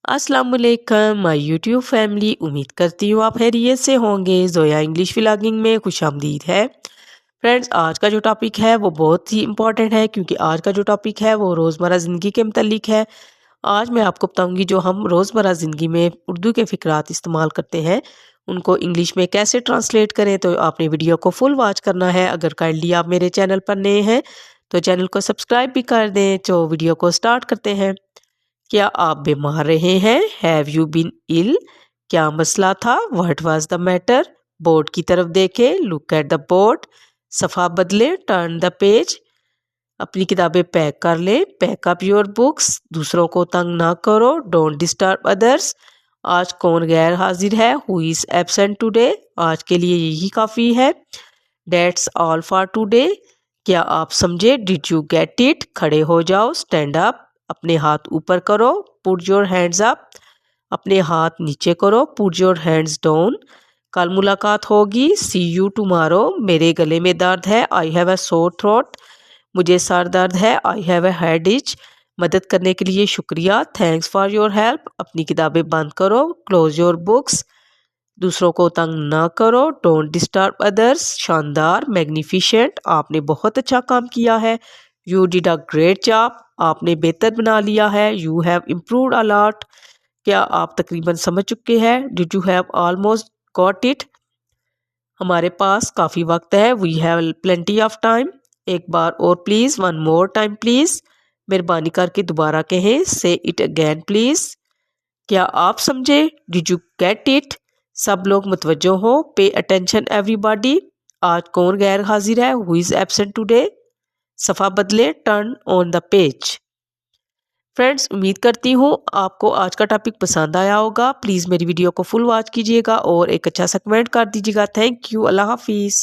अस्सलाम वालेकुम my YouTube family. उम्मीद करती हूँ आप खैरियत से होंगे। जोया इंग्लिश व्लॉगिंग में खुशामदीद है। फ्रेंड्स, आज का जो टॉपिक है वो बहुत ही इंपॉर्टेंट है, क्योंकि आज का जो टॉपिक है वो रोज़मर्रा ज़िंदगी के मुतल्लिक है। आज मैं आपको बताऊंगी जो हम रोज़मर्रा ज़िंदगी में उर्दू के फ़िक्रात इस्तेमाल करते हैं उनको इंग्लिश में कैसे ट्रांसलेट करें। तो आपने वीडियो को फुल वॉच करना है। अगर काइंडली आप मेरे चैनल पर नए हैं तो चैनल को सब्सक्राइब भी कर दें। तो वीडियो को स्टार्ट करते हैं। क्या आप बीमार रहे हैं? Have you been ill? क्या मसला था? What was the matter? Board की तरफ देखे, लुक एट द बोर्ड। सफ़ा बदले, टर्न द पेज। अपनी किताबें पैक कर ले, पैक अप योर बुक्स। दूसरों को तंग ना करो, डोंट डिस्टर्ब अदर्स। आज कौन गैर हाजिर है? Who is absent today? आज के लिए यही काफ़ी है। That's all for today. क्या आप समझे? Did you get it? खड़े हो जाओ, स्टैंड अप। अपने हाथ ऊपर करो, पुट योर हैंड्स अप। अपने हाथ नीचे करो, पुट योर हैंड्स डाउन। कल मुलाकात होगी, सी यू टुमारो। मेरे गले में दर्द है, I have a sore throat. मुझे सर दर्द है, I have a head etch. मदद करने के लिए शुक्रिया, थैंक्स फॉर योर हेल्प। अपनी किताबें बंद करो, क्लोज योर बुक्स। दूसरों को तंग ना करो, डोंट डिस्टर्ब अदर्स। शानदार, मैग्निफिशेंट, आपने बहुत अच्छा काम किया है। You did a great job, आपने बेहतर बना लिया है। You have improved a lot, क्या आप तकरीबन समझ चुके हैं। Did you have almost got it, हमारे पास काफ़ी वक्त है। We have plenty of time, एक बार और please, one more time please. मेहरबानी करके दोबारा कहें, से इट अगेन प्लीज़। क्या आप समझे? डिड यू गेट इट, सब लोग मुतवज्जो हो। पे अटेंशन एवरीबॉडी, आज कौन गैर हाजिर है? Who is absent today? सफ़ा बदले, turn on the page. Friends, उम्मीद करती हूँ आपको आज का टॉपिक पसंद आया होगा। प्लीज़ मेरी वीडियो को फुल वॉच कीजिएगा और एक अच्छा सा कमेंट कर दीजिएगा। Thank you. अल्लाह हाफिज़।